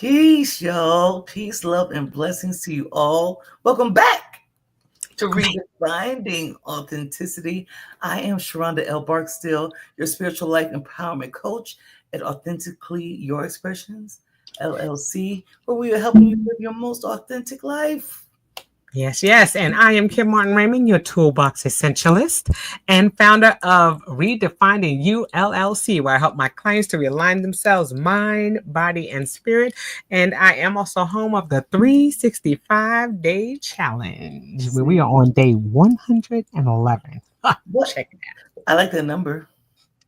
Peace, y'all. Peace, love, and blessings to you all. Welcome back to Redefining Authenticity. I am Sheronda L. Barksdale, your spiritual life empowerment coach at Authentically Your Expressions, LLC, where we are helping you live your most authentic life. Yes. And I am Kim Martin Raymond, your toolbox essentialist and founder of Redefining You LLC, where I help my clients to realign themselves, mind, body, and spirit. And I am also home of the 365-day challenge, where we are on day 111. Check it out. I like that number.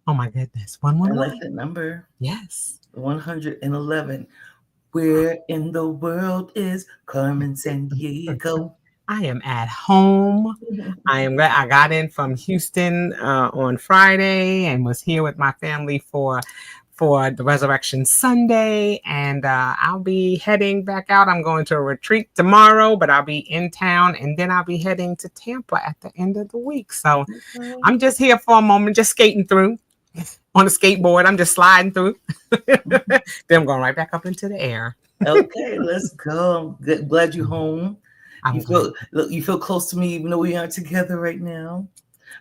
Oh my goodness. I 111. like that number. Yes. 111. Where in the world is Carmen Sandiego? I am at home. I got in from Houston on Friday and was here with my family for the Resurrection Sunday, and I'll be heading back out. I'm going to a retreat tomorrow, but I'll be in town, and then I'll be heading to Tampa at the end of the week. So I'm just here for a moment, just skating through on a skateboard. I'm just sliding through. Then I'm going right back up into the air. Okay, let's go. I'm glad you're home. You feel close to me, even though we aren't together right now.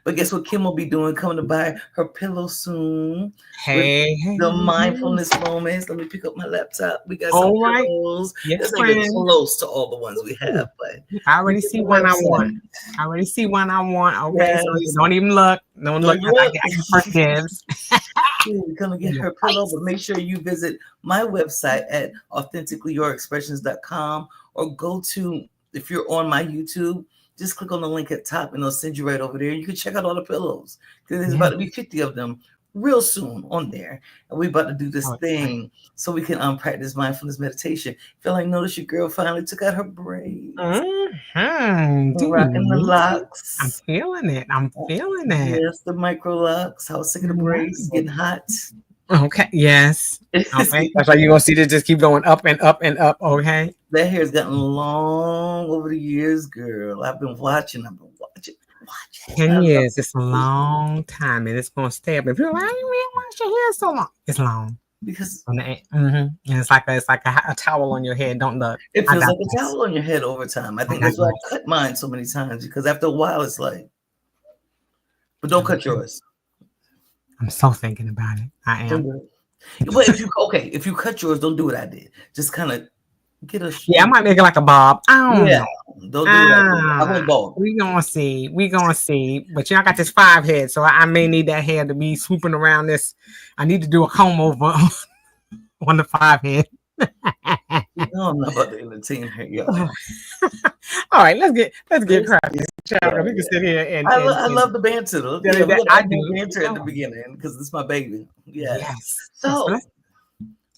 But guess what Kim will be doing? Coming to buy her pillow soon. Hey. The mindfulness moments. Let me pick up my laptop. We got some pillows. Yes, not even close to all the ones we have, but I already see one I want. Okay, yes. So you don't even look. Don't look. I get first dibs. Come and get her pillow, but make sure you visit my website at authenticallyyourexpressions.com or go to, if you're on my YouTube, just click on the link at top and it'll send you right over there. You can check out all the pillows because there's about to be 50 of them real soon on there. And we're about to do this thing so we can practice mindfulness meditation. Feel like notice your girl finally took out her braids. Rocking the locks. I'm feeling it. Yes, the micro locks. I was sick of the braids getting hot. Okay. Yes. Okay. That's why you're gonna see this just keep going up and up and up. Okay. That hair's gotten long over the years, girl. I've been watching. 10 years. It's a long time, and it's gonna stay up. And people are like, I didn't realize your hair so long. It's long because and it's like a towel on your head. Don't look. It feels like a towel on your head over time. I think that's why I cut mine so many times because after a while it's like. But don't cut yours. I'm so thinking about it. I am. But if you cut yours, don't do what I did. Just kind of get a. Yeah, I might make it like a bob. I don't know. Don't do that. I won't bob. We gonna see. But I got this 5 head, so I may need that hair to be swooping around this. I need to do a comb over on the 5 head. No, I'm not about to entertain her, y'all. All right, let's get cracking. We can sit here and I love the banter. I do banter at the beginning because it's my baby. Yes. So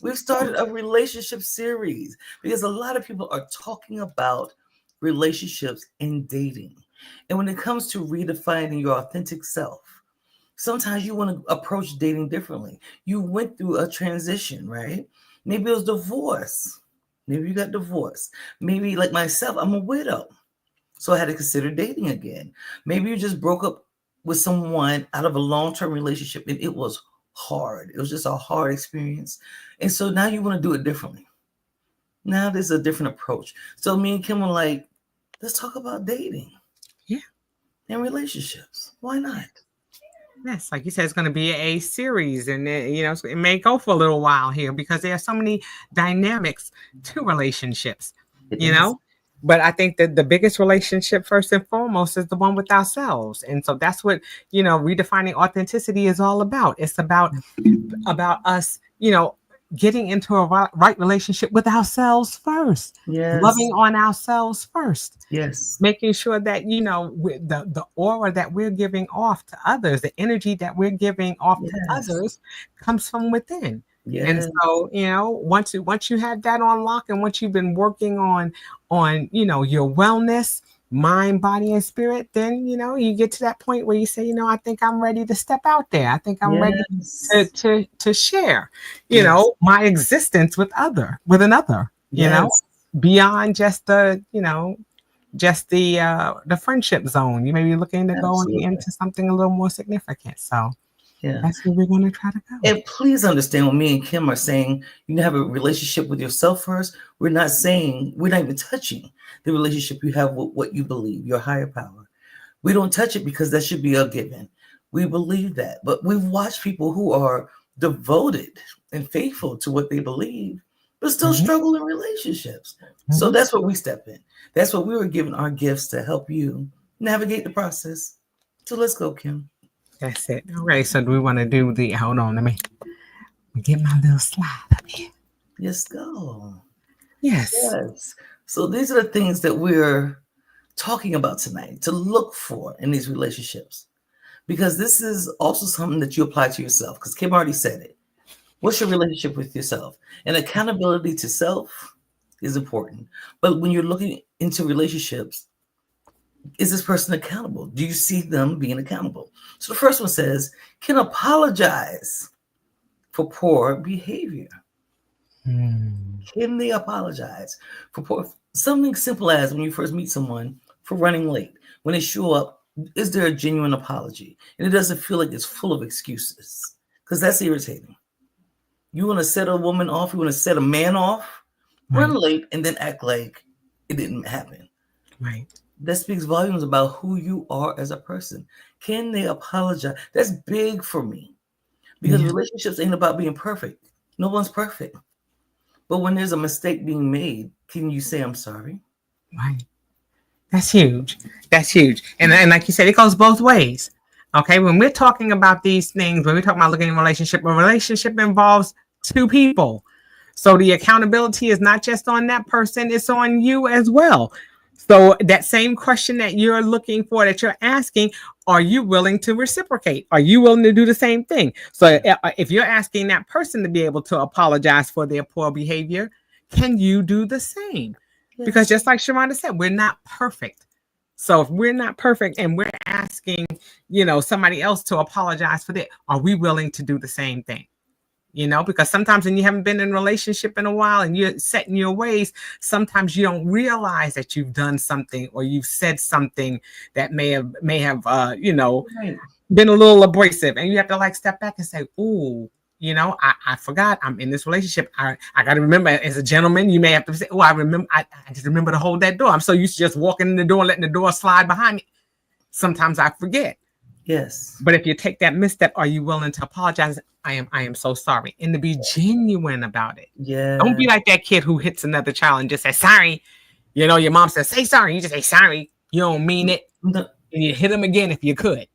we've started a relationship series because a lot of people are talking about relationships and dating. And when it comes to redefining your authentic self, sometimes you want to approach dating differently. You went through a transition, right? Maybe it was divorce. Maybe you got divorced. Maybe like myself, I'm a widow. So I had to consider dating again. Maybe you just broke up with someone out of a long-term relationship and it was hard. It was just a hard experience. And so now you want to do it differently. Now there's a different approach. So me and Kim were like, let's talk about dating. Yeah. And relationships. Why not? Yes, like you said, it's going to be a series, and it may go for a little while here because there are so many dynamics to relationships, But I think that the biggest relationship, first and foremost, is the one with ourselves, and so that's what redefining authenticity is all about. It's about us, getting into a right relationship with ourselves first. Yes. Loving on ourselves first. Yes. Making sure that, the aura that we're giving off to others, the energy that we're giving off to others comes from within. Yes. And so, once you have that on lock and once you've been working on, your wellness, mind, body, and spirit, then, you get to that point where you say, I think I'm ready to step out there. I think I'm ready to share, my existence with another, beyond just the friendship zone. You may be looking to go into something a little more significant. So Yeah. That's where we're going to try to go. And please understand when me and Kim are saying you have a relationship with yourself first, we're not even touching the relationship you have with what you believe, your higher power. We don't touch it because that should be a given. We believe that. But we've watched people who are devoted and faithful to what they believe, but still struggle in relationships. So that's where we step in. That's what we were given our gifts to help you navigate the process. So let's go, Kim. That's it. All right. So do we want to do the, hold on, let me get my little slide up here. Let's go. Yes. So these are the things that we're talking about tonight to look for in these relationships, because this is also something that you apply to yourself, because Kim already said it. What's your relationship with yourself? And accountability to self is important. But when you're looking into relationships, is this person accountable? Do you see them being accountable? So the first one says, can apologize for poor behavior. Can they apologize for poor? Something simple as when you first meet someone for running late. When they show up, is there a genuine apology? And it doesn't feel like it's full of excuses, because that's irritating. You want to set a woman off, you want to set a man off, run late, and then act like it didn't happen. Right. That speaks volumes about who you are as a person. Can they apologize? That's big for me, because relationships ain't about being perfect. No one's perfect. But when there's a mistake being made, can you say, I'm sorry? Right. That's huge. That's huge. And like you said, it goes both ways. Okay. When we're talking about these things, when we're talking about looking at a relationship involves two people. So the accountability is not just on that person, it's on you as well. So that same question that you're looking for, that you're asking, are you willing to reciprocate? Are you willing to do the same thing? So if you're asking that person to be able to apologize for their poor behavior, can you do the same? Yes. Because just like Sheronda said, we're not perfect. So if we're not perfect and we're asking, somebody else to apologize for that, are we willing to do the same thing? Because sometimes when you haven't been in a relationship in a while and you're set in your ways, sometimes you don't realize that you've done something or you've said something that may have, been a little abrasive, and you have to step back and say, "Ooh, I forgot I'm in this relationship. I got to remember, as a gentleman, you may have to say, oh, I just remember to hold that door. I'm so used to just walking in the door and letting the door slide behind me. Sometimes I forget." Yes. But if you take that misstep, are you willing to apologize? I am so sorry. And to be genuine about it. Yeah. Don't be like that kid who hits another child and just says, sorry. Your mom says, say sorry. You just say sorry. You don't mean it. And you hit him again if you could.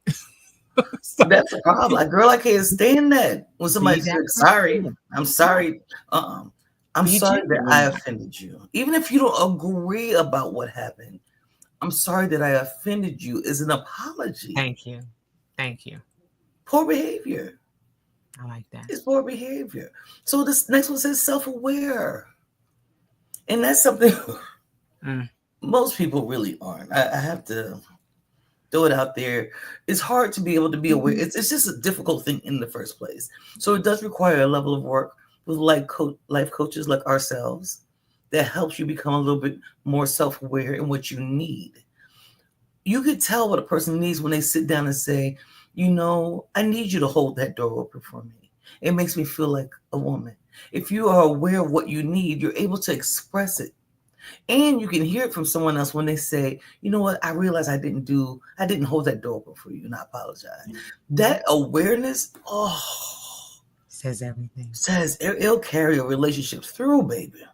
So that's the problem. I can't stand that. When somebody says, sorry, I'm sorry. I'm sorry that I offended you. Even if you don't agree about what happened, I'm sorry that I offended you is an apology. Thank you. Poor behavior. I like that. It's poor behavior. So this next one says self-aware. And that's something most people really aren't. I have to throw it out there. It's hard to be able to be aware. It's just a difficult thing in the first place. So it does require a level of work with life coaches like ourselves that helps you become a little bit more self-aware in what you need. You could tell what a person needs when they sit down and say, I need you to hold that door open for me. It makes me feel like a woman. If you are aware of what you need, you're able to express it. And you can hear it from someone else when they say, you know what, I realized I didn't hold that door open for you, and I apologize. That awareness, says everything. It'll carry a relationship through, baby.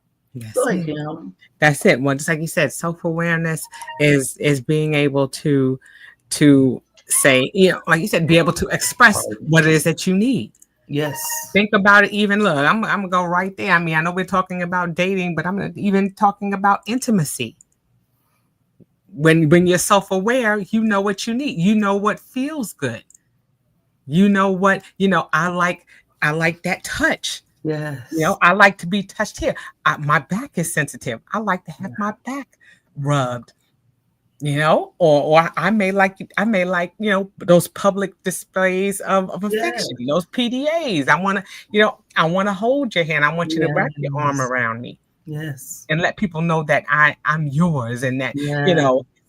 That's it. Well, just like you said, self-awareness is being able to say, like you said, be able to express what it is that you need. Yes. Think about it. Even look, I'm gonna go right there. I mean, I know we're talking about dating, but I'm even talking about intimacy. When you're self-aware, you know what you need. You know what feels good. You know what, I like that touch. Yes. I like to be touched here. My back is sensitive. I like to have my back rubbed. Or I may like those public displays of affection, those PDAs. I want to hold your hand. I want you to wrap your arm around me. Yes. And let people know that I'm yours and that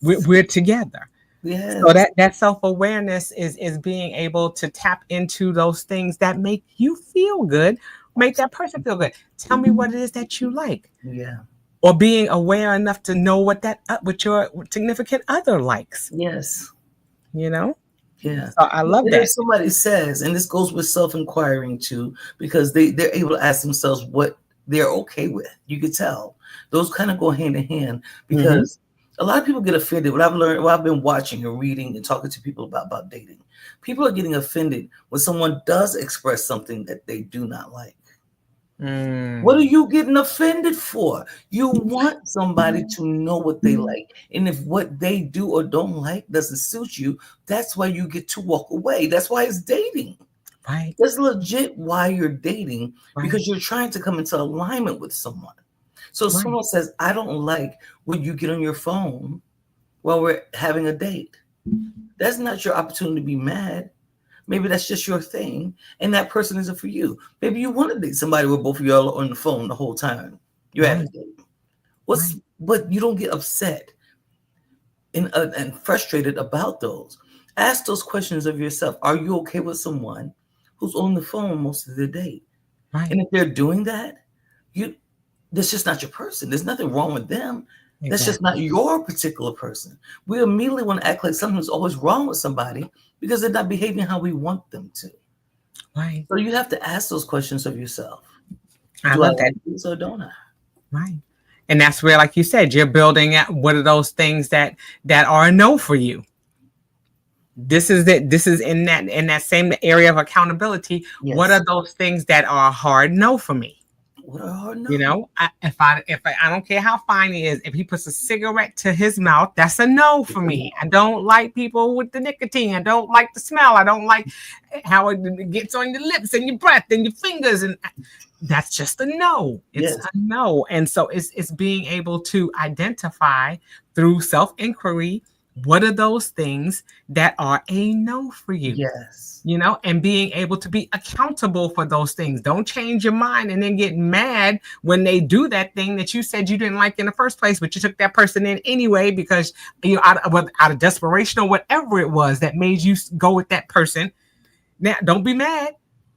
we're together. So that self-awareness is being able to tap into those things that make you feel good, make that person feel good. Tell me what it is that you like. Yeah. Or being aware enough to know what your significant other likes. Yes. You know? Yeah. So I love And that. if somebody says, and this goes with self-inquiring too, because they're able to ask themselves what they're okay with. You could tell. Those kind of go hand in hand because a lot of people get offended. What I've learned, what I've been watching and reading and talking to people about dating, people are getting offended when someone does express something that they do not like. What are you getting offended for? You want somebody to know what they like. And if what they do or don't like doesn't suit you, that's why you get to walk away. That's why it's dating. Right. That's legit why you're dating, because Right. you're trying to come into alignment with someone. So if Right. someone says, I don't like when you get on your phone while we're having a date, that's not your opportunity to be mad. Maybe that's just your thing, and that person isn't for you. Maybe you want to date somebody where both of y'all are on the phone the whole time you're at a Right. date. Right. But you don't get upset and frustrated about those. Ask those questions of yourself. Are you okay with someone who's on the phone most of the day? Right. And if they're doing that, that's just not your person. There's nothing wrong with them. That's just not Exactly. your particular person. We immediately want to act like something's always wrong with somebody because they're not behaving how we want them to. Right. So you have to ask those questions of yourself. I Do I love that. like this or don't I? Right. And that's where, like you said, you're building at what are those things that are a no for you. This is it. This is in that same area of accountability. Yes. What are those things that are a hard no for me? What are hard no? You know, if I don't care how fine he is, if he puts a cigarette to his mouth, that's a no for me. I don't like people with the nicotine. I don't like the smell. I don't like how it gets on your lips and your breath and your fingers, and that's just a no. It's a no. And so it's being able to identify through self-inquiry what are those things that are a no for you. Yes. You know, and being able to be accountable for those things. Don't change your mind and then get mad when they do that thing that you said you didn't like in the first place, but you took that person in anyway because you out of desperation or whatever it was that made you go with that person. Now, don't be mad.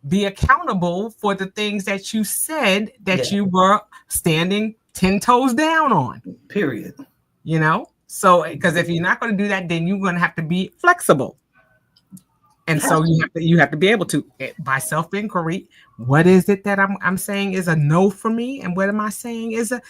Be accountable for the things that you said that you were standing 10 toes down on. Period. You know? So, because if you're not going to do that, then you're going to have to be flexible. And so you have to be able to, by self-inquiry, what is it that I'm saying is a no for me, and what am I saying is a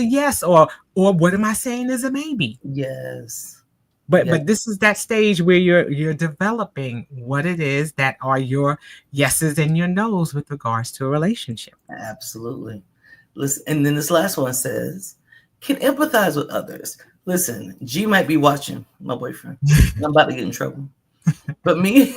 yes, or what am I saying is a maybe? Yes. But this is that stage where you're developing what it is that are your yeses and your nos with regards to a relationship. Absolutely. Listen, and then this last one says, can empathize with others. Listen, G might be watching, my boyfriend. I'm about to get in trouble. But me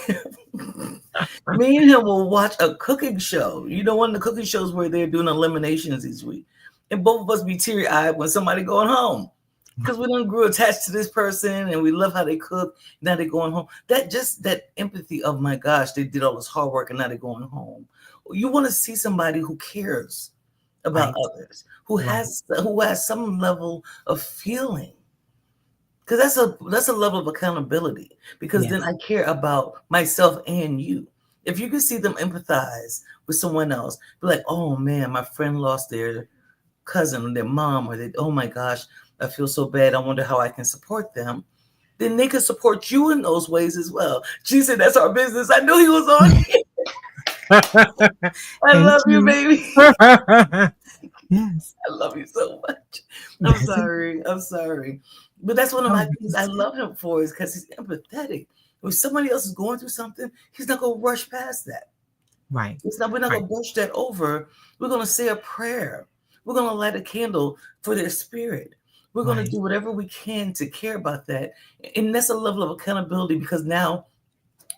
and him will watch a cooking show. You know, one of the cooking shows where they're doing eliminations each week. And both of us be teary-eyed when somebody going home. Because we done grew attached to this person and we love how they cook. Now they're going home. That empathy of, my gosh, they did all this hard work and now they're going home. You want to see somebody who cares about others, who has some level of feeling. Because that's a level of accountability. Because then I care about myself and you. If you can see them empathize with someone else, be like, oh man, my friend lost their cousin or their mom, or oh my gosh, I feel so bad. I wonder how I can support them. Then they can support you in those ways as well. She said, that's our business. I knew he was on. I love you, baby. Yes. I love you so much. I'm sorry. But that's one of my things I love him for, is because he's empathetic. When somebody else is going through something, he's not going to rush past that. Right. We're not going to brush that over. We're going to say a prayer. We're going to light a candle for their spirit. We're going to do whatever we can to care about that. And that's a level of accountability, because now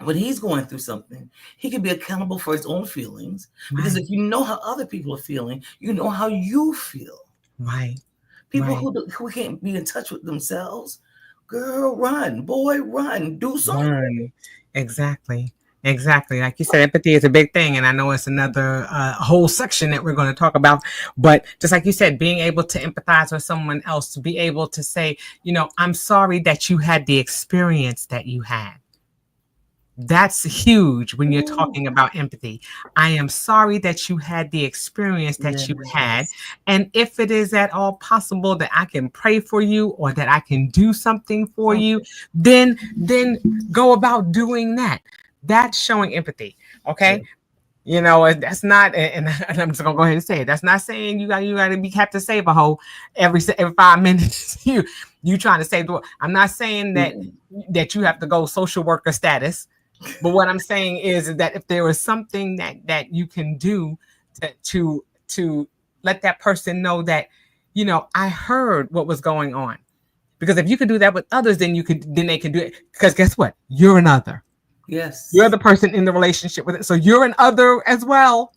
when he's going through something, he can be accountable for his own feelings. Because if you know how other people are feeling, you know how you feel. Right. People who can't be in touch with themselves, girl, run. Boy, run. Do something. Run. Exactly. Exactly. Like you said, empathy is a big thing. And I know it's another whole section that we're going to talk about. But just like you said, being able to empathize with someone else, to be able to say, I'm sorry that you had the experience that you had. That's huge when you're talking about empathy. I am sorry that you had the experience that you had. And if it is at all possible that I can pray for you or that I can do something for you, then go about doing that. That's showing empathy. Okay. That's not, and I'm just gonna go ahead and say it. That's not saying you got to be Captain Save a Hoe every 5 minutes. You trying to save the world. I'm not saying that you have to go social worker status. But what I'm saying is that if there is something that you can do to let that person know that, I heard what was going on. Because if you could do that with others, then they can do it. Because guess what? You're an other. Yes. You're the person in the relationship with it. So you're an other as well.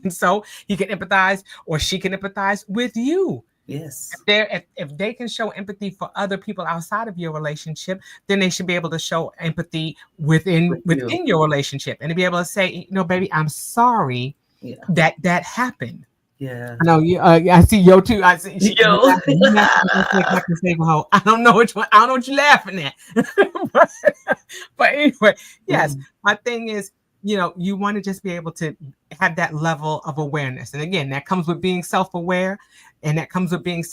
And so he can empathize or she can empathize with you. Yes. If they can show empathy for other people outside of your relationship, then they should be able to show empathy within your relationship and to be able to say, baby, I'm sorry that happened. Yeah. I know you. I see Yo too. I see Yo. I don't know which one. I don't know what you're laughing at. but anyway, yes. My thing is, you want to just be able to have that level of awareness, and again, that comes with being self-aware, and that comes with being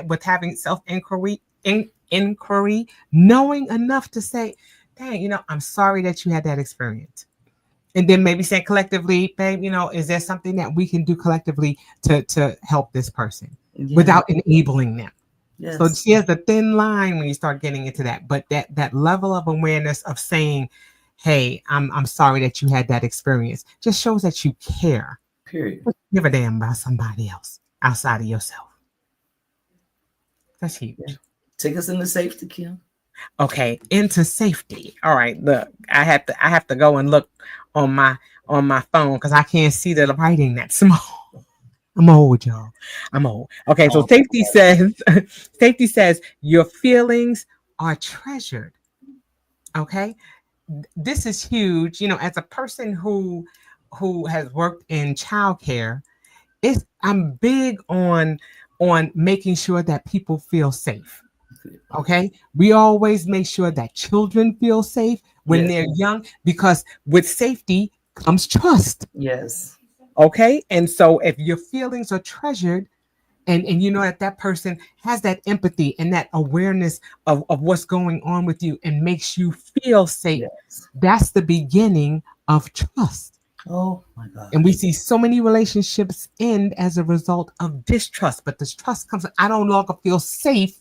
with having self-inquiry, knowing enough to say, "Dang, I'm sorry that you had that experience." And then maybe say collectively, babe, is there something that we can do collectively to help this person without enabling them? Yes. So she has a thin line when you start getting into that. But that level of awareness of saying, hey, I'm sorry that you had that experience just shows that you care. Period. Give a damn about somebody else outside of yourself. That's huge. Yeah. Take us into safety, Kim. Okay, into safety. All right, look, I have to go and look on my phone because I can't see the writing that small. I'm old, y'all. I'm old. Okay, so safety says your feelings are treasured. Okay, this is huge. As a person who has worked in childcare, I'm big on making sure that people feel safe. Okay, we always make sure that children feel safe when they're young, because with safety comes trust. Yes. Okay, and so if your feelings are treasured, and you know that person has that empathy and that awareness of what's going on with you and makes you feel safe, that's the beginning of trust. Oh my God. And we see so many relationships end as a result of distrust, but this trust comes, I don't longer feel safe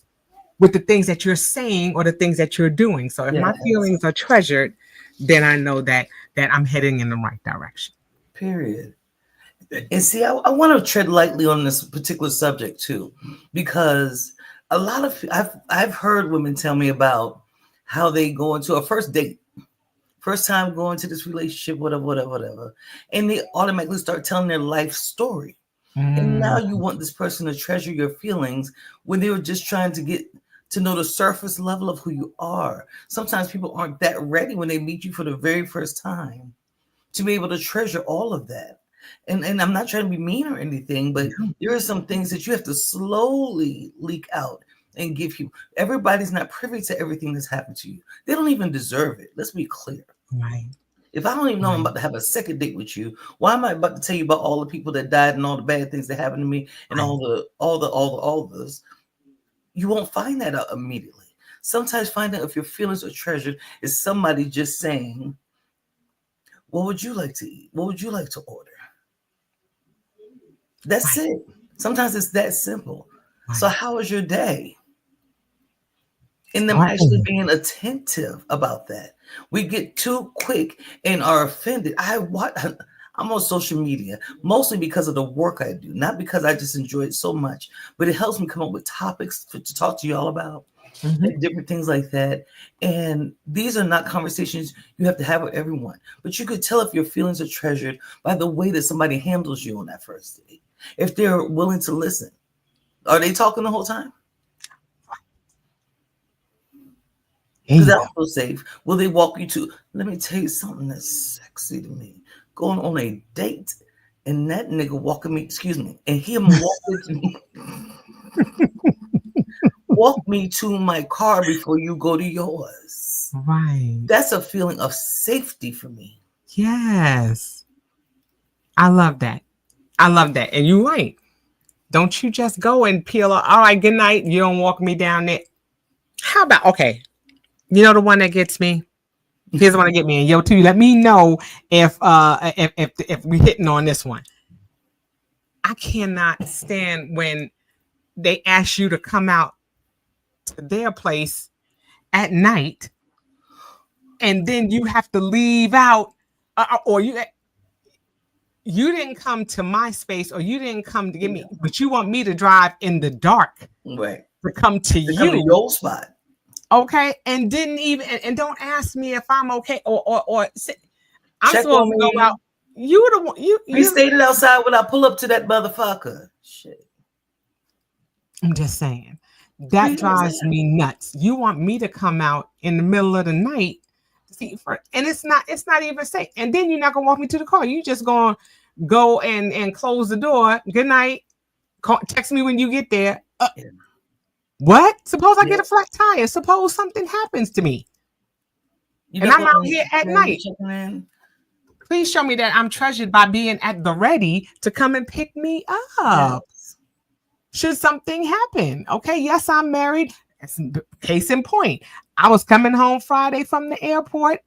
with the things that you're saying or the things that you're doing. So if my feelings are treasured, then I know that I'm heading in the right direction. Period. And see, I want to tread lightly on this particular subject too, because a lot of I've heard women tell me about how they go into a first date, first time going to this relationship, whatever, and they automatically start telling their life story. And now you want this person to treasure your feelings when they were just trying to get to know the surface level of who you are. Sometimes people aren't that ready when they meet you for the very first time to be able to treasure all of that. And I'm not trying to be mean or anything, but there are some things that you have to slowly leak out and give you. Everybody's not privy to everything that's happened to you. They don't even deserve it. Let's be clear. Right. If I don't even know I'm about to have a second date with you, why am I about to tell you about all the people that died and all the bad things that happened to me and all this? You won't find that out immediately. Sometimes finding out if your feelings are treasured is somebody just saying, what would you like to eat? What would you like to order? That's it. Sometimes it's that simple. So how was your day? And them actually being attentive about that. We get too quick and are offended. I'm on social media mostly because of the work I do, not because I just enjoy it so much, but it helps me come up with topics to talk to you all about. And different things like that. And these are not conversations you have to have with everyone, but you could tell if your feelings are treasured by the way that somebody handles you on that first date. If they're willing to listen. Are they talking the whole time? Because I don't feel safe. Will they walk you to? Let me tell you something that's sexy to me. Going on a date and that nigga walking me, excuse me, and him walk me to my car before you go to yours. Right. That's a feeling of safety for me. Yes. I love that. I love that. And you're right. Don't you just go and peel off. All right, good night. You don't walk me down there. How about, okay, you know the one that gets me? Here's the one that get me. And yo, too, let me know if we hitting on this one. I cannot stand when they ask you to come out to their place at night, and then you have to leave out, or you didn't come to my space, or you didn't come to get me, but you want me to drive in the dark, right? To come to come to your spot, okay? And didn't even and don't ask me if I'm okay, or I'm check supposed to go out. You the one. You stayed outside when I pull up to that motherfucker. Shit. I'm just saying. That drives me nuts. You want me to come out in the middle of the night, and it's not even safe. And then you're not gonna walk me to the car. You just gonna go and close the door. Good night. Text me when you get there. What? Suppose I get a flat tire. Suppose something happens to me, and I'm out here at night. Please show me that I'm treasured by being at the ready to come and pick me up. Yes. Should something happen. Okay, yes, I'm married. Case in point, I was coming home Friday from the airport,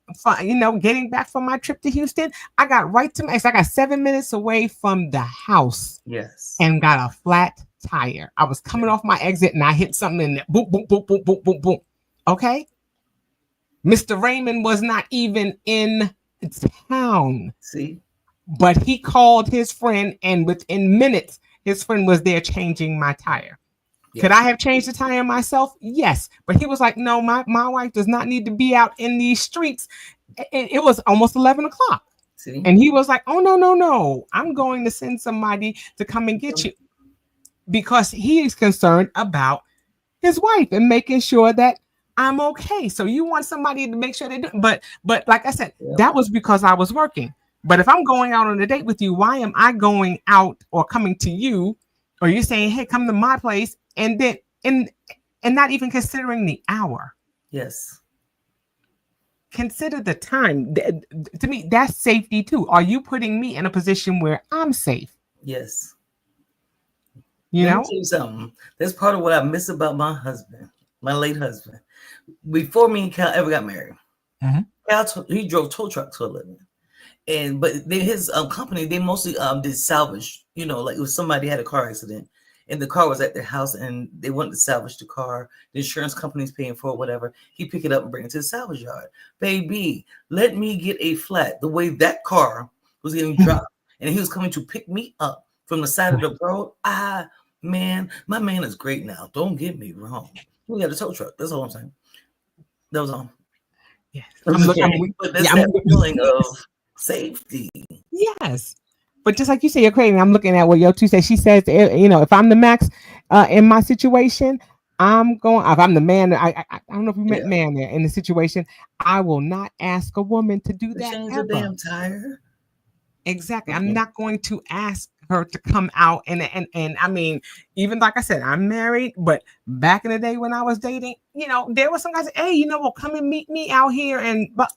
getting back from my trip to Houston. I got right to I got 7 minutes away from the house. Yes. And got a flat tire. I was coming off my exit and I hit something in there. Boom, boom, boom, boom, boom, boom, boom. Okay. Mr. Raymond was not even in town. See? But he called his friend, and within minutes, his friend was there changing my tire. Yes. Could I have changed the tire myself? Yes. But he was like, no, my wife does not need to be out in these streets. It was almost 11 o'clock. See? And he was like, oh, no. I'm going to send somebody to come and get you. Because he is concerned about his wife and making sure that I'm okay. So you want somebody to make sure they do. But like I said, that was because I was working. But if I'm going out on a date with you, why am I going out or coming to you, or you're saying, hey, come to my place, and then and not even considering the hour? Yes. Consider the time. To me, that's safety too. Are you putting me in a position where I'm safe? Yes. Let me tell you something. That's part of what I miss about my husband, my late husband. Before me and Cal ever got married, Cal he drove tow trucks for a living, but his company, they mostly did salvage. Like if somebody had a car accident and the car was at their house and they wanted to salvage the car, the insurance company's paying for it, whatever. He pick it up and bring it to the salvage yard. Baby, let me get a flat. The way that car was getting dropped, and he was coming to pick me up from the side of the road. Man, my man is great now. Don't get me wrong. We got a tow truck. That's all I'm saying. That was all. Yes. But that's that feeling of safety. Yes. But just like you say, you're creating. I'm looking at what Yo Two says. She says, if I'm the max in my situation, I'm going. If I'm the man, I don't know if you meant man there in the situation. I will not ask a woman to do that. Change the damn tire. Exactly. I'm not going to ask her to come out and I mean, even like I said, I'm married, but back in the day when I was dating, there was some guys, hey, come and meet me out here, but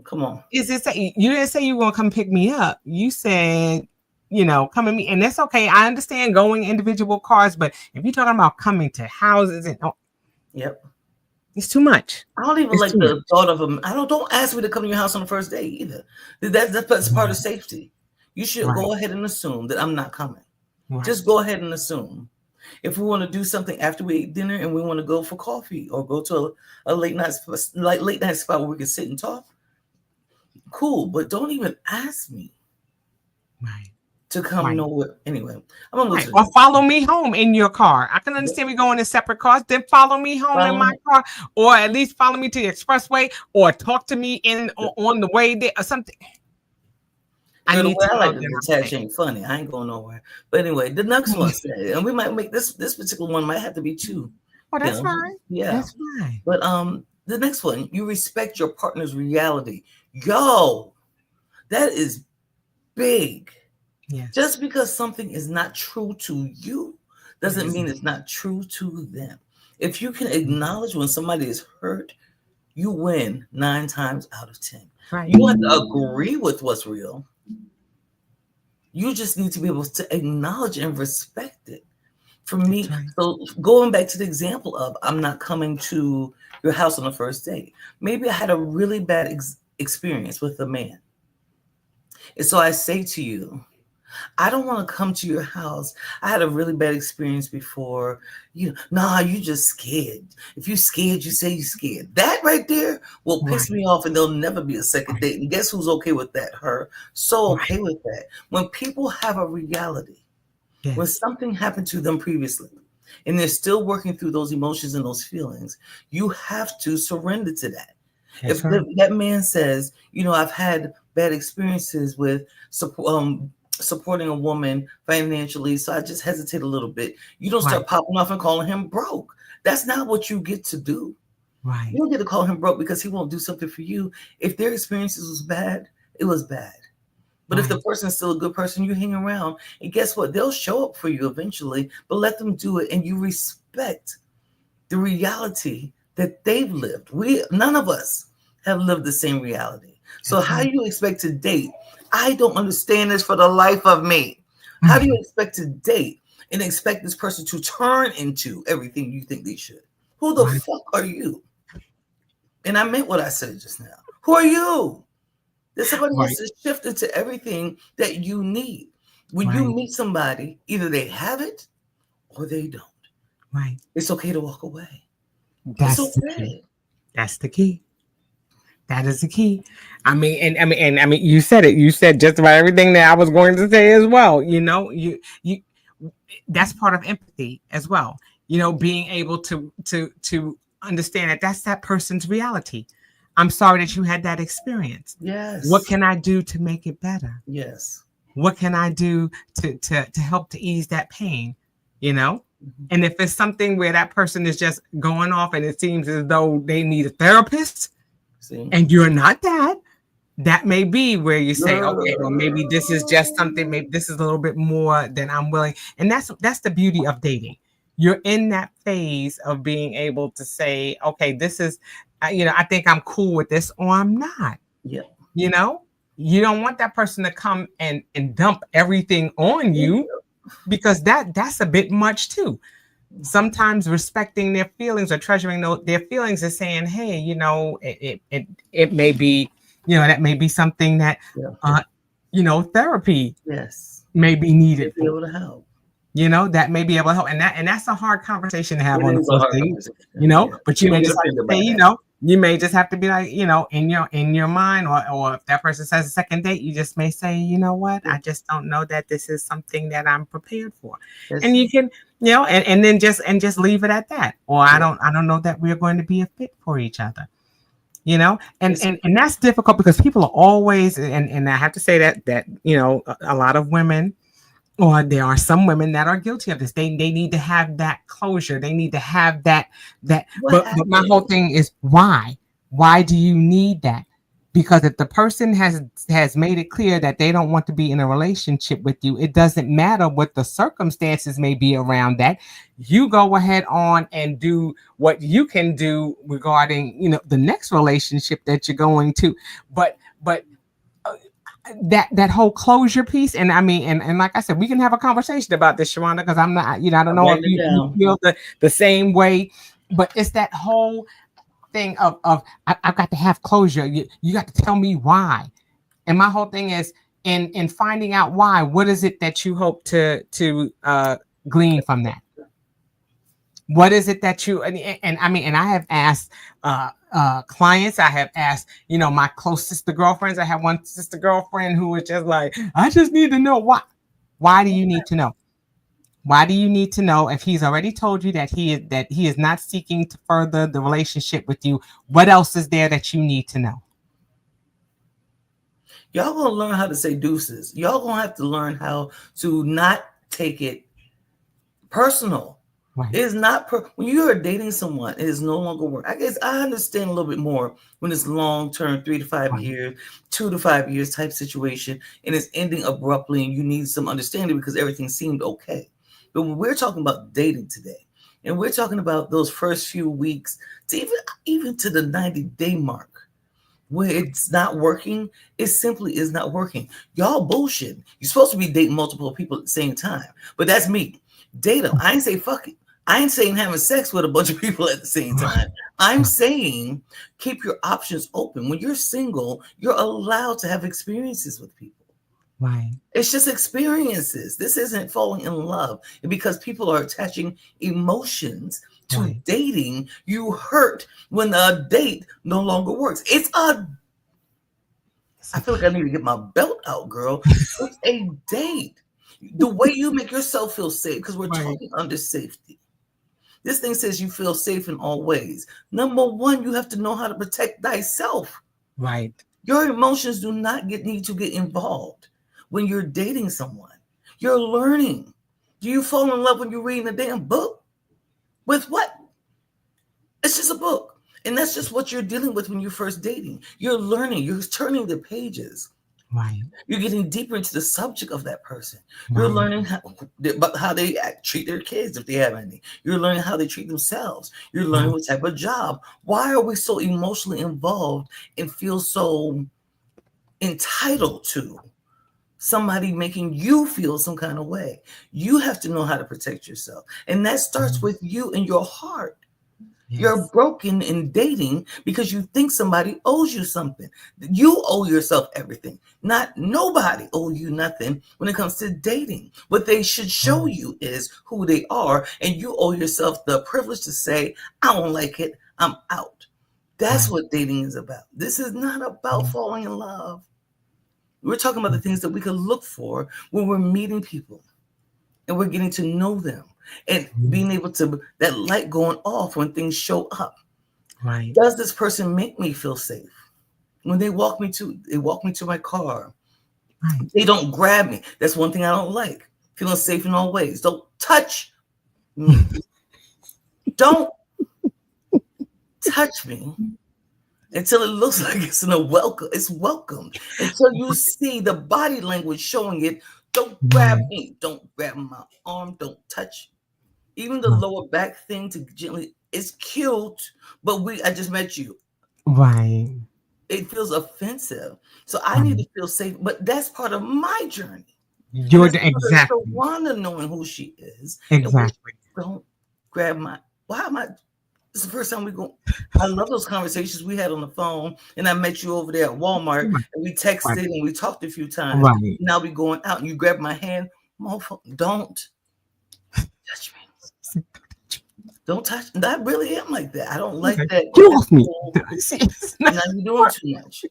come on. You didn't say you were gonna come pick me up. You said, come and meet, and that's okay. I understand going individual cars, but if you're talking about coming to houses and yep. It's too much. I don't even like the thought of them. Don't ask me to come to your house on the first day either. That's part of safety. You should go ahead and assume that I'm not coming. Right. Just go ahead and assume. If we want to do something after we eat dinner and we want to go for coffee or go to a late night spot where we can sit and talk, cool. But don't even ask me. Right. To come nowhere. Anyway, I'm gonna listen. Or follow me home in your car. I can understand we go in separate cars. Then follow me home in my car, or at least follow me to the expressway, or talk to me on the way there or something. I like the attach ain't funny. I ain't going nowhere. But anyway, the next one said, and we might make this particular one might have to be two. Oh, that's fine. Yeah, that's fine. But The next one, you respect your partner's reality. Yo, that is big. Yes. Just because something is not true to you doesn't mean it's not true to them. If you can acknowledge when somebody is hurt, you win 9 times out of 10. Right. You don't have to agree with what's real. You just need to be able to acknowledge and respect it. For me, right. So going back to the example of I'm not coming to your house on the first date. Maybe I had a really bad experience with a man. And so I say to you, I don't want to come to your house. I had a really bad experience before. You just scared. If you're scared, you say you're scared. That right there will piss me off, and there'll never be a second date. And guess who's okay with that? Her. So okay with that. When people have a reality, when something happened to them previously, and they're still working through those emotions and those feelings, you have to surrender to that. If that man says, I've had bad experiences with supporting a woman financially, so I just hesitate a little bit. You don't start popping off and calling him broke. That's not what you get to do. Right. You don't get to call him broke because he won't do something for you. If their experiences was bad, it was bad. But if the person is still a good person, you hang around, and guess what? They'll show up for you eventually, but let them do it, and you respect the reality that they've lived. None of us have lived the same reality. So how do you expect to date? I don't understand this for the life of me. How do you expect to date and expect this person to turn into everything you think they should? Who the fuck are you? And I meant what I said just now. Who are you? That somebody has to shift into everything that you need. When you meet somebody, either they have it or they don't. Right. It's okay to walk away. That's okay. The key. That's the key. That is the key. I mean, you said it. You said just about everything that I was going to say as well. You that's part of empathy as well. Being able to understand that that's that person's reality. I'm sorry that you had that experience. Yes. What can I do to make it better? Yes. What can I do to help to ease that pain? Mm-hmm. And if it's something where that person is just going off and it seems as though they need a therapist, and you're not that may be where you say, okay, well, maybe this is just something, maybe this is a little bit more than I'm willing. And that's the beauty of dating. You're in that phase of being able to say, okay, this is, I think I'm cool with this, or I'm not. Yeah. You don't want that person to come and dump everything on you, because that's a bit much too. Sometimes respecting their feelings or treasuring their feelings is saying, hey, it may be, that may be something that, therapy may be needed. Be able to help. That may be able to help. And that's a hard conversation to have on the first date, but you may just have to say, you may just have to be like, in your mind, or if that person says a second date, you just may say, you know what, I just don't know that this is something that I'm prepared for. And you can, and then just leave it at that. Or I don't know that we're going to be a fit for each other. And that's difficult because people are always, and I have to say that a lot of women, or there are some women that are guilty of this. They need to have that closure. They need to have that. But my whole thing is why? Why do you need that? Because if the person has made it clear that they don't want to be in a relationship with you, it doesn't matter what the circumstances may be around that. You go ahead on and do what you can do regarding, the next relationship that you're going to. But that whole closure piece, and I mean, and like I said, we can have a conversation about this, Sheronda, because I'm not, I don't know if you feel the same way, but it's that whole thing of I've got to have closure. You got to tell me why. And my whole thing is in finding out why. What is it that you hope to glean from that? What is it that you and I have asked clients, I have asked, my close sister girlfriends. I have one sister girlfriend who was just like, I just need to know why. Why do you need to know? Why do you need to know if he's already told you that he is not seeking to further the relationship with you? What else is there that you need to know? Y'all gonna learn how to say deuces. Y'all gonna have to learn how to not take it personal. Right. It is not when you are dating someone, it is no longer work. I guess I understand a little bit more when it's long term, 3 to 5 Right. years, 2 to 5 years type situation, and it's ending abruptly, and you need some understanding because everything seemed okay. But when we're talking about dating today, and we're talking about those first few weeks to even to the 90-day mark, where it's not working, it simply is not working. Y'all bullshit. You're supposed to be dating multiple people at the same time, but that's me. Date them. I ain't say fuck it. I ain't saying having sex with a bunch of people at the same time. I'm saying keep your options open. When you're single, you're allowed to have experiences with people. Right. It's just experiences. This isn't falling in love. And because people are attaching emotions to Right. dating, you hurt when a date no longer works. I feel like I need to get my belt out, girl. It's a date. The way you make yourself feel safe, because we're Right. talking under safety. This thing says you feel safe in all ways. Number one, you have to know how to protect thyself. Right. Your emotions do not need to get involved when you're dating someone. You're learning. Do you fall in love when you're reading a damn book? With what? It's just a book. And that's just what you're dealing with when you're first dating. You're learning. You're turning the pages. Right. You're getting deeper into the subject of that person. Right. You're learning about how they treat their kids if they have any. You're learning how they treat themselves. You're learning what type of job. Why are we so emotionally involved and feel so entitled to somebody making you feel some kind of way? You have to know how to protect yourself. And that starts with you and your heart. Yes. You're broken in dating because you think somebody owes you something. You owe yourself everything. Not nobody owe you nothing when it comes to dating. What they should show you is who they are, and you owe yourself the privilege to say, I don't like it, I'm out. That's what dating is about. This is not about falling in love. We're talking about the things that we can look for when we're meeting people and we're getting to know them. And being able to, that light going off when things show up. Right. Does this person make me feel safe? When they walk me to my car. Right. They don't grab me. That's one thing I don't like. Feeling safe in all ways. Don't touch me. Don't touch me until it looks like it's it's welcome. Until you see the body language showing it. Don't grab me. Don't grab my arm. Don't touch. Even the lower back thing to gently, it's cute, but I just met you. Right. It feels offensive. So I need to feel safe, but that's part of my journey. You're exactly. Sheronda knowing who she is. Exactly. Don't grab it's the first time we go. I love those conversations we had on the phone, and I met you over there at Walmart, and we texted and we talked a few times. Right. Now we going out, and you grab my hand. Motherfucker, don't touch me. Don't touch. I really am like that. I don't like that. Get off me. Now you're doing too much.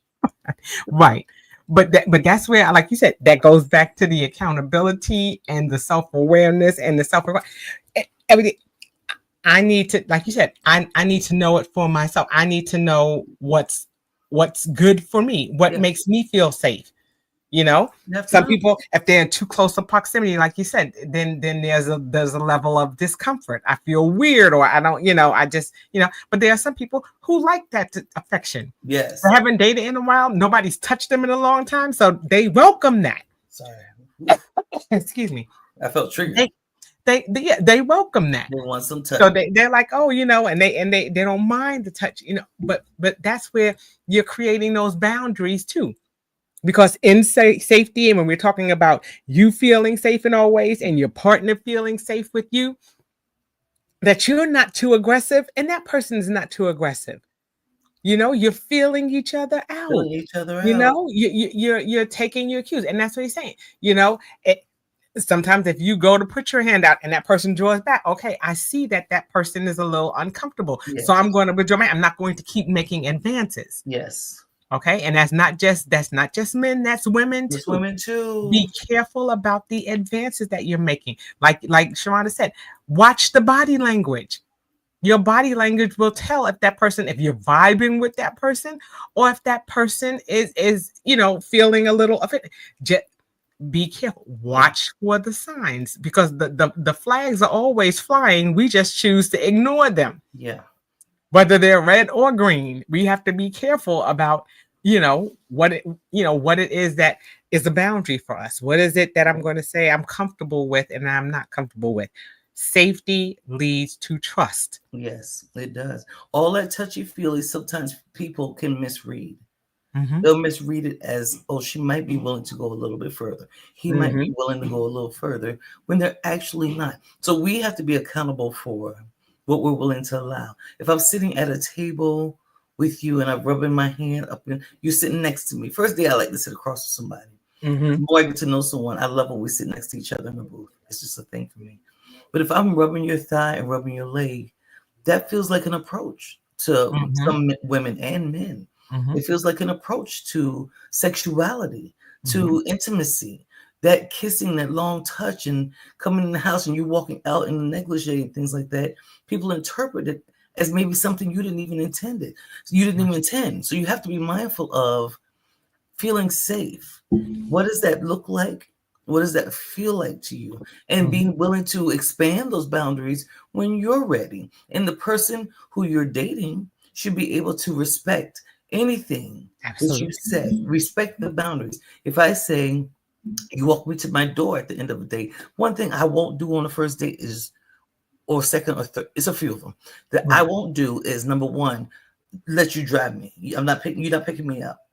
Right. But that's where, like you said, that goes back to the accountability and the self-awareness and the everything. I need to, like you said, I need to know it for myself. I need to know what's good for me, what makes me feel safe. You know, some people, if they're in too close of proximity, like you said, then there's a level of discomfort. I feel weird, or I don't, I just, but there are some people who like that affection. Yes. They haven't dated in a while. Nobody's touched them in a long time. So they welcome that. Sorry. Excuse me. I felt triggered. They welcome that. They want some touch. So they're like, oh, and they don't mind the touch, but that's where you're creating those boundaries too. Because in safety, and when we're talking about you feeling safe in all ways and your partner feeling safe with you, that you're not too aggressive and that person is not too aggressive. You're feeling each other out. You're taking your cues, and that's what he's saying. Sometimes if you go to put your hand out and that person draws back, okay, I see that person is a little uncomfortable. Yes. So I'm going to withdraw. I'm not going to keep making advances. Yes. Okay, and that's not just men, that's women too. It's women too. Be careful about the advances that you're making. Like Sheronda said, watch the body language. Your body language will tell if you're vibing with that person, or if that person is feeling a little offended. be careful. Watch for the signs, because the flags are always flying. We just choose to ignore them. Yeah. Whether they're red or green, we have to be careful about, what it is that is a boundary for us. What is it that I'm going to say I'm comfortable with and I'm not comfortable with? Safety leads to trust. Yes, it does. All that touchy-feely, sometimes people can misread. Mm-hmm. They'll misread it as, oh, she might be willing to go a little bit further. He might be willing to go a little further, when they're actually not. So we have to be accountable for what we're willing to allow. If I'm sitting at a table with you and I'm rubbing my hand up, and you're sitting next to me. First day, I like to sit across from somebody. The more I get to know someone, I love when we sit next to each other in the booth. It's just a thing for me. But if I'm rubbing your thigh and rubbing your leg, that feels like an approach to some women and men. It feels like an approach to sexuality, to intimacy, that kissing, that long touch, and coming in the house and you walking out in the negligee and things like that. People interpret it as maybe something you didn't even intend it. You didn't even intend. So you have to be mindful of feeling safe. What does that look like? What does that feel like to you? And being willing to expand those boundaries when you're ready. And the person who you're dating should be able to respect anything that you say. Respect the boundaries. If I say, you walk me to my door at the end of the day, one thing I won't do on the first date is, or second or third, it's a few of them that I won't do is, number one, let you drive me. You're not picking me up.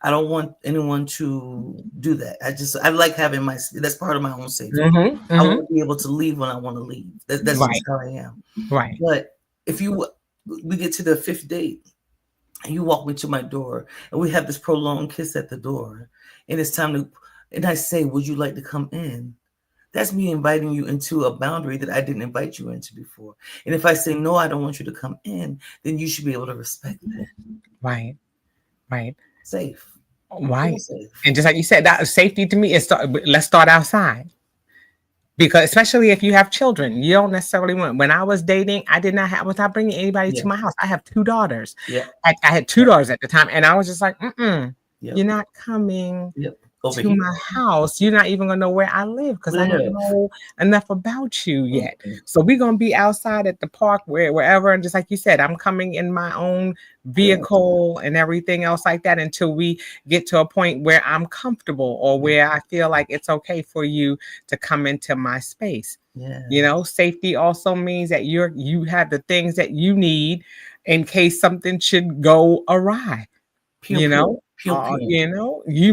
I don't want anyone to do that. I like having that's part of my own safety. I want to be able to leave when I want to leave. That's just how I am. Right. But if we get to the fifth date and you walk me to my door and we have this prolonged kiss at the door and it's time to, and I say, would you like to come in? That's me inviting you into a boundary that I didn't invite you into before. And if I say, no, I don't want you to come in, then you should be able to respect that. Right. Right. Safe. Right. And just like you said, that safety to me is, let's start outside. Because especially if you have children, you don't necessarily want. When I was dating, I was not bringing anybody to my house. I have 2 daughters. Yeah. I had 2 daughters at the time. And I was just like, you're not coming to my house. You're not even going to know where I live because I don't know enough about you yet. So we're going to be outside at the park, wherever. And just like you said, I'm coming in my own vehicle and everything else like that until we get to a point where I'm comfortable or where I feel like it's okay for you to come into my space. Safety also means that you have the things that you need in case something should go awry. You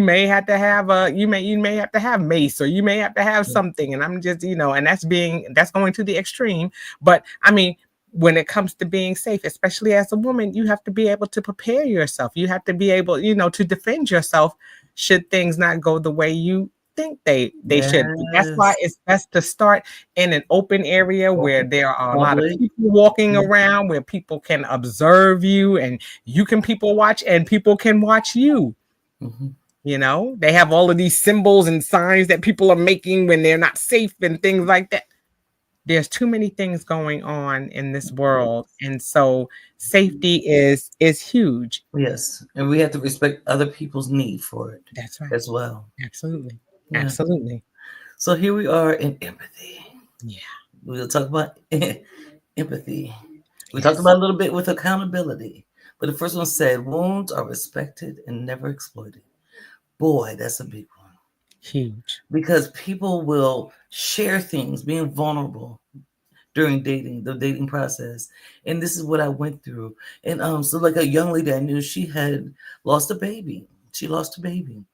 may have to have you may have to have mace, or you may have to have something. And I'm just, and that's going to the extreme. But I mean, when it comes to being safe, especially as a woman, you have to be able to prepare yourself. You have to be able, to defend yourself should things not go the way you think they should. That's why it's best to start in an open area where there are a lot of people walking around, where people can observe you and you can people watch and people can watch you. They have all of these symbols and signs that people are making when they're not safe and things like that. There's too many things going on in this world, and so safety is huge. Yes, and we have to respect other people's need for it. That's right, as well. Absolutely. Absolutely. So here we are in empathy. Yeah. We'll talk about empathy. We talked about a little bit with accountability. But the first one said, wounds are respected and never exploited. Boy, that's a big one. Huge. Because people will share things, being vulnerable during the dating process. And this is what I went through. And so like a young lady I knew, she had lost a baby. She lost a baby.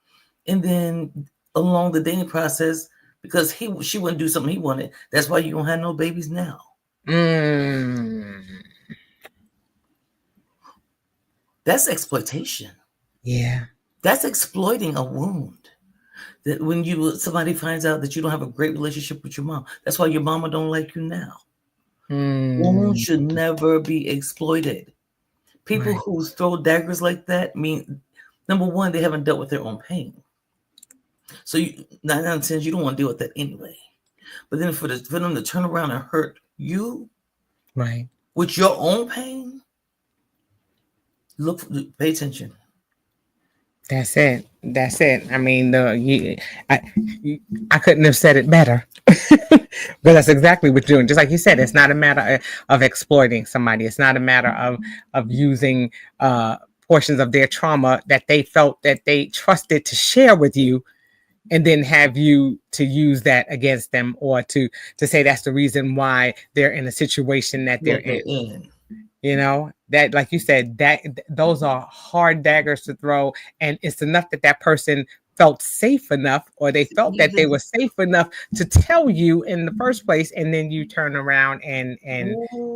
And then along the dating process, because she wouldn't do something he wanted, that's why you don't have no babies now. That's exploitation. Yeah. That's exploiting a wound. That when somebody finds out that you don't have a great relationship with your mom, that's why your mama don't like you now. Wounds should never be exploited. People who throw daggers like that mean, number one, they haven't dealt with their own pain. So 9 out of 10, you don't want to deal with that anyway. But then for them to turn around and hurt you, with your own pain, pay attention. That's it. That's it. I mean, I couldn't have said it better. But that's exactly what you're doing. Just like you said, it's not a matter of exploiting somebody. It's not a matter of using portions of their trauma that they felt that they trusted to share with you, and then have you to use that against them, or to say that's the reason why they're in a situation that they're in. You know, that, like you said, that those are hard daggers to throw. And it's enough that that person felt safe enough, or they felt that they were safe enough to tell you in the first place. And then you turn around and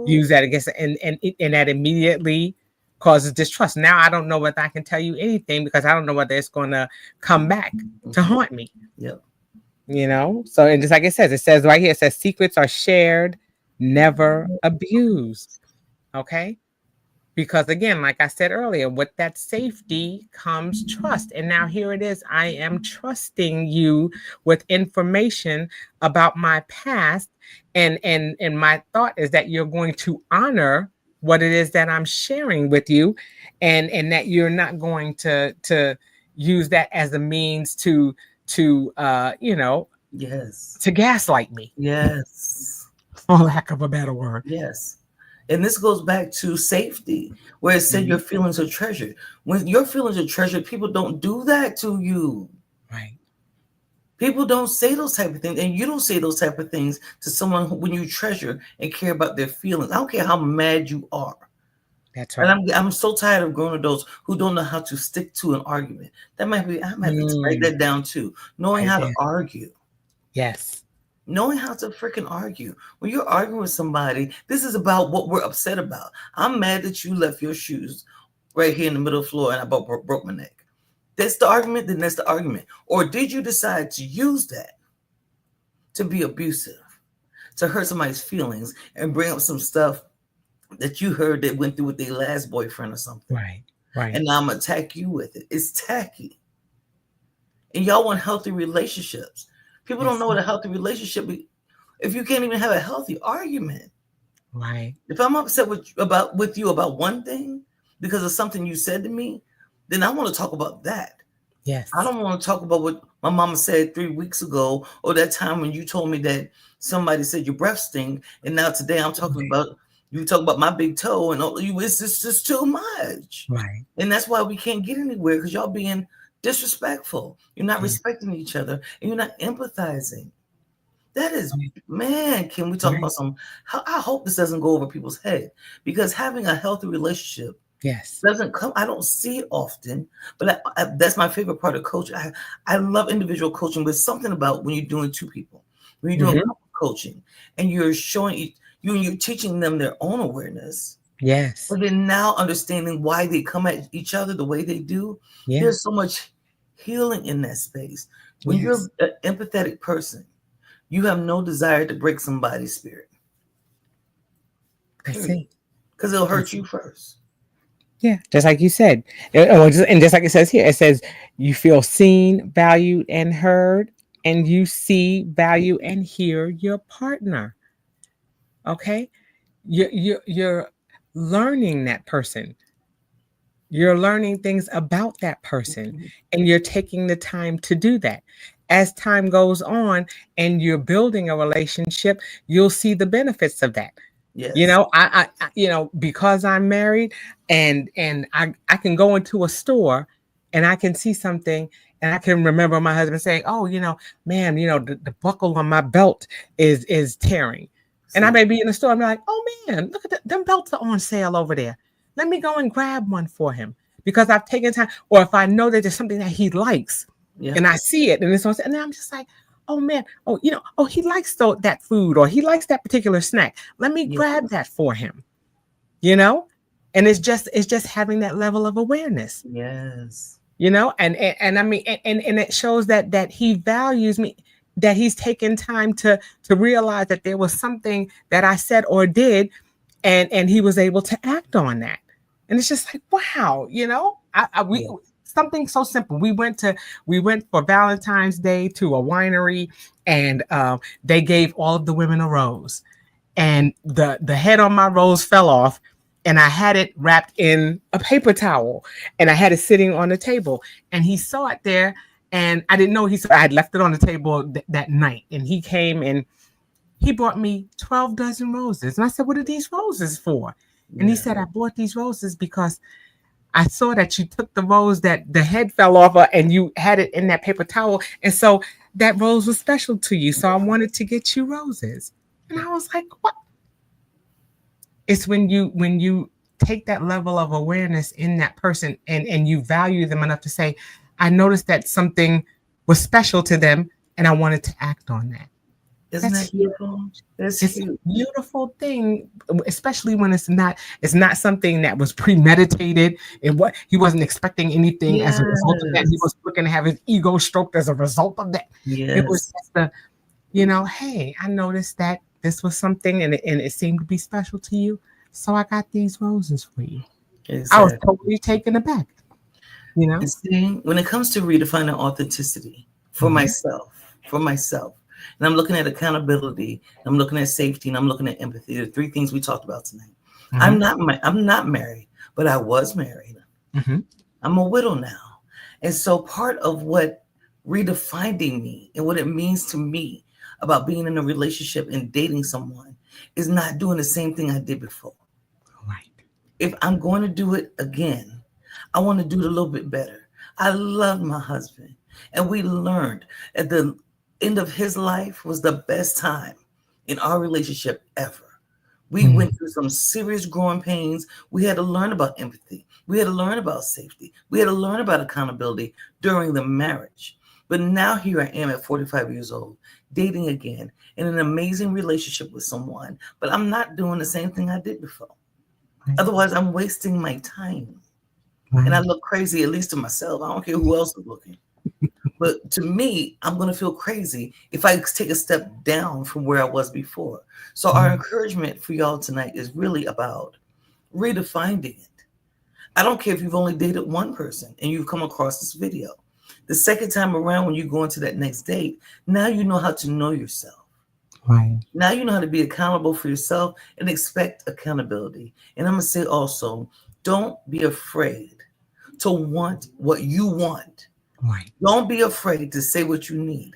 use that against it. And that immediately causes distrust. Now I don't know whether I can tell you anything, because I don't know whether it's going to come back to haunt me. Yep. You know, so, and just like it says right here, it says secrets are shared, never abused. Okay. Because again, like I said earlier, with that safety comes trust. And now here it is. I am trusting you with information about my past. And my thought is that you're going to honor what it is that I'm sharing with you, and that you're not going to use that as a means to you know, yes, to gaslight me. Yes. For lack of a better word. Yes. And this goes back to safety, where it said your feelings are treasured. When your feelings are treasured, people don't do that to you. Right. People don't say those type of things, and you don't say those type of things to someone when you treasure and care about their feelings. I don't care how mad you are. That's right. And I'm so tired of grown adults who don't know how to stick to an argument. I might have to write that down too. Knowing how to argue. Yes. Knowing how to freaking argue. When you're arguing with somebody, this is about what we're upset about. I'm mad that you left your shoes right here in the middle of the floor and I broke my neck. That's the argument, then that's the argument. Or did you decide to use that to be abusive, to hurt somebody's feelings and bring up some stuff that you heard that went through with their last boyfriend or something? Right, right. And now I'm going to attack you with it. It's tacky. And y'all want healthy relationships. People don't know what a healthy relationship is if you can't even have a healthy argument. Right. If I'm upset with you about one thing because of something you said to me, then I want to talk about that. Yes. I don't want to talk about what my mama said 3 weeks ago, or that time when you told me that somebody said your breath stink, and now today I'm talking about you talk about my big toe, and it's just too much. Right. And that's why we can't get anywhere, because y'all being disrespectful. You're not respecting each other, and you're not empathizing. That is, man, can we talk about some? I hope this doesn't go over people's head, because having a healthy relationship doesn't come. I don't see it often, but that's my favorite part of coaching. I love individual coaching, but something about when you're doing two people, when you're doing coaching, and you're showing you're teaching them their own awareness. Yes. But then now understanding why they come at each other the way they do. There's so much healing in that space. When you're an empathetic person, you have no desire to break somebody's spirit. That's it. Because it'll hurt you first. Yeah, just like you said. And just like it says here, it says you feel seen, valued, and heard, and you see, value, and hear your partner. Okay? You're learning that person. You're learning things about that person, and you're taking the time to do that. As time goes on and you're building a relationship, you'll see the benefits of that. Yes. You know, I because I'm married, and I can go into a store and I can see something, and I can remember my husband saying, "Oh, man, the buckle on my belt is tearing." And I may be in the store and be like, "Oh man, look at them belts are on sale over there. Let me go and grab one for him," because I've taken time. Or if I know that there's something that he likes, and I see it, and it's on sale, and then I'm just like, "Oh man, he likes that food, or he likes that particular snack. Let me grab that for him." And it's just having that level of awareness. Yes. And I mean, and it shows that he values me, that he's taken time to realize that there was something that I said or did, and he was able to act on that. And it's just like, wow, something so simple. We went for Valentine's Day to a winery, and they gave all of the women a rose, and the head on my rose fell off, and I had it wrapped in a paper towel, and I had it sitting on the table, and he saw it there, and I didn't know he saw I had left it on the table that night, and he came and he bought me 12 dozen roses. And I said, "What are these roses for?" And he said, "I bought these roses because I saw that you took the rose that the head fell off of and you had it in that paper towel. And so that rose was special to you. So I wanted to get you roses." And I was like, "What?" It's when you take that level of awareness in that person, and you value them enough to say, "I noticed that something was special to them and I wanted to act on that." Isn't that beautiful? It's a beautiful thing, especially when it's not something that was premeditated, and what he wasn't expecting anything as a result of that. He was looking to have his ego stroked as a result of that. It was just hey, I noticed that this was something, and it seemed to be special to you, so I got these roses for you. Exactly. I was totally taken aback. And see, when it comes to redefining authenticity for myself, and I'm looking at accountability, I'm looking at safety, and I'm looking at empathy. The three things we talked about tonight. I'm not married, but I was married. I'm a widow now. And so part of what redefining me and what it means to me about being in a relationship and dating someone is not doing the same thing I did before. Right. If I'm going to do it again, I want to do it a little bit better. I love my husband. And we learned at the end of his life was the best time in our relationship ever. We went through some serious growing pains. We had to learn about empathy. We had to learn about safety. We had to learn about accountability during the marriage. But now here I am at 45 years old, dating again in an amazing relationship with someone, but I'm not doing the same thing I did before. Right. Otherwise, I'm wasting my time. Right. And I look crazy, at least to myself. I don't care who else is looking. But to me, I'm going to feel crazy if I take a step down from where I was before. So our encouragement for y'all tonight is really about redefining it. I don't care if you've only dated one person and you've come across this video. The second time around, when you go into that next date, now you know how to know yourself. Right. Now you know how to be accountable for yourself and expect accountability. And I'm going to say also, don't be afraid to want what you want. Right. Don't be afraid to say what you need,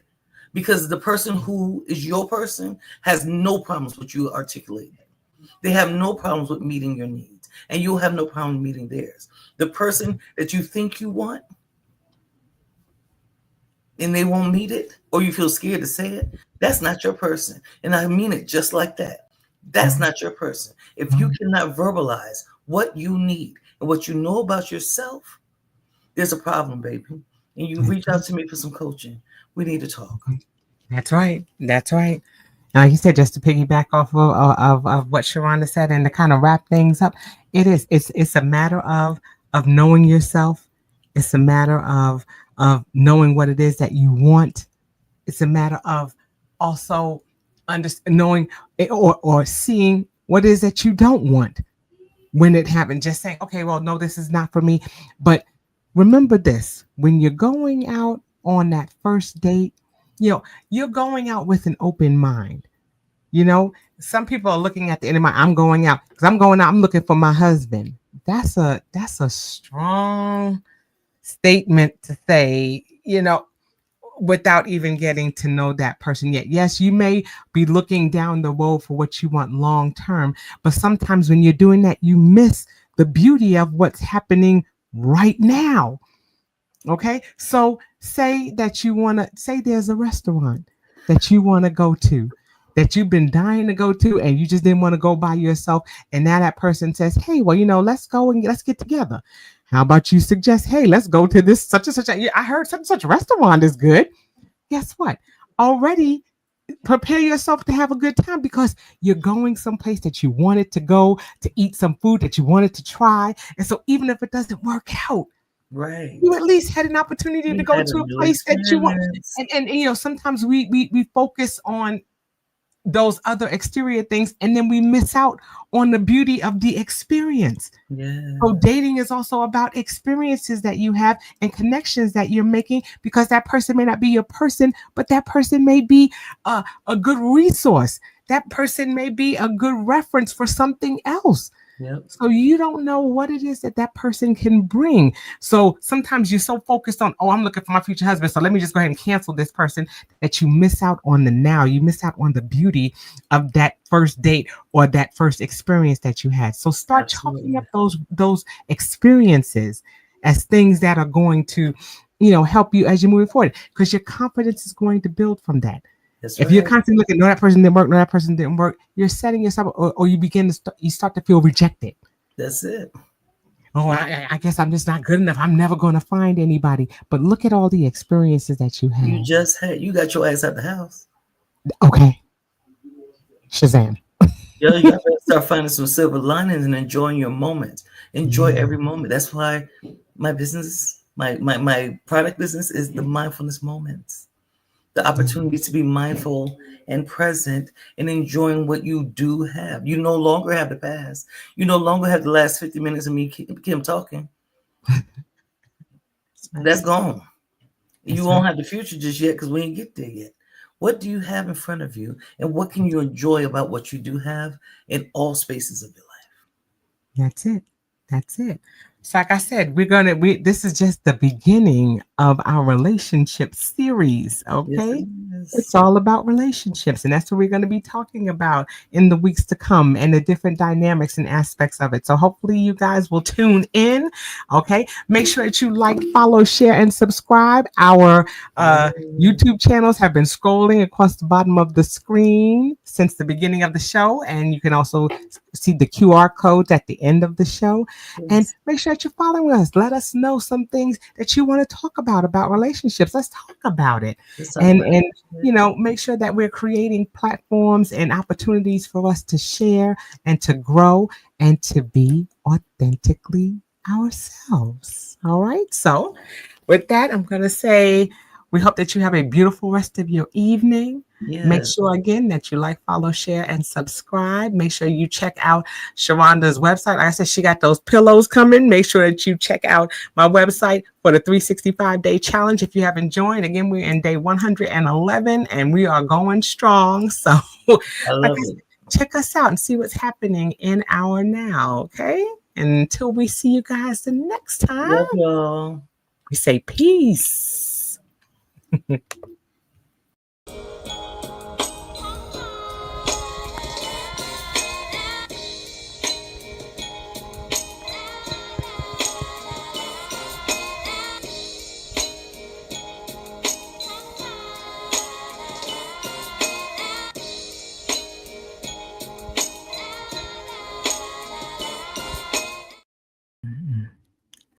because the person who is your person has no problems with you articulating. They have no problems with meeting your needs, and you'll have no problem meeting theirs. The person that you think you want and they won't meet it, or you feel scared to say it, that's not your person. And I mean it just like that. That's not your person. If you cannot verbalize what you need and what you know about yourself, there's a problem, baby. And you reach out to me for some coaching. We need to talk. That's right. That's right. Like you said, just to piggyback off of what Sheronda said, and to kind of wrap things up, it's a matter of knowing yourself. It's a matter of knowing what it is that you want. It's a matter of also knowing or seeing what it is that you don't want when it happens. Just saying, okay, well, no, this is not for me. But remember this: when you're going out on that first date, you're going out with an open mind. Some people are looking at the end of I'm going out because I'm going out. I'm looking for my husband. That's a strong statement to say, without even getting to know that person yet. Yes, you may be looking down the road for what you want long term, but sometimes when you're doing that, you miss the beauty of what's happening right now. Okay, so say that you want to say there's a restaurant that you want to go to, that you've been dying to go to, and you just didn't want to go by yourself. And now that person says, hey, well, let's go and let's get together. How about you suggest, hey, let's go to this such and such. I heard such and such restaurant is good. Guess what? Already prepare yourself to have a good time, because you're going someplace that you wanted to go to eat some food that you wanted to try. And so even if it doesn't work out, right, you at least had an opportunity to go to a place that you want. And sometimes we focus on those other exterior things, and then we miss out on the beauty of the experience. Yeah. So dating is also about experiences that you have and connections that you're making, because that person may not be your person, but that person may be a good resource. That person may be a good reference for something else. Yep. So you don't know what it is that that person can bring. So sometimes you're so focused on, oh, I'm looking for my future husband, so let me just go ahead and cancel this person, that you miss out on the now. You miss out on the beauty of that first date or that first experience that you had. So start chalking Absolutely. up those experiences as things that are going to, help you as you're moving forward, because your confidence is going to build from that. That's If you're right. constantly looking, no, that person didn't work, no, that person didn't work, you're setting yourself, or you begin to you start to feel rejected. That's it. Oh, I guess I'm just not good enough. I'm never going to find anybody. But look at all the experiences that you had. You got your ass out the house. Okay, Shazam. Yo, you got to start finding some silver linings and enjoying your moments. Enjoy Yeah, every moment. That's why my business, my product business, is the mindfulness moments. The opportunity to be mindful and present and enjoying what you do have. You no longer have the past. You no longer have the last 50 minutes of me, Kim talking. that's right. That's gone. You That's won't right. have the future just yet because we ain't get there yet. What do you have in front of you? And what can you enjoy about what you do have in all spaces of your life? That's it. That's it. So, like I said, this is just the beginning of our relationship series. Yes, it Okay. It's is. all about relationships, and that's what we're going to be talking about in the weeks to come, and the different dynamics and aspects of it. So hopefully you guys will tune in. Okay. Make sure that you like, follow, share, and subscribe. Our Yeah. YouTube channels have been scrolling across the bottom of the screen since the beginning of the show, and you can also see the QR codes at the end of the show. And Yes. make sure that you're following us. Let us know some things that you want to talk about relationships. Let's talk about it. Let's talk And about and it. make sure that we're creating platforms and opportunities for us to share and to grow and to be authentically ourselves. All right. So with that, I'm going to say we hope that you have a beautiful rest of your evening. Make Yeah. sure again that you like, follow, share, and subscribe. Make sure you check out Sheronda's website. Like I said, she got those pillows coming. Make sure that you check out my website for the 365-day challenge if you haven't joined. Again, we're in day 111 and we are going strong. So, like I I love said, it. check us out and see what's happening in our now. Okay. And until we see you guys the next time, Love y'all. we say peace.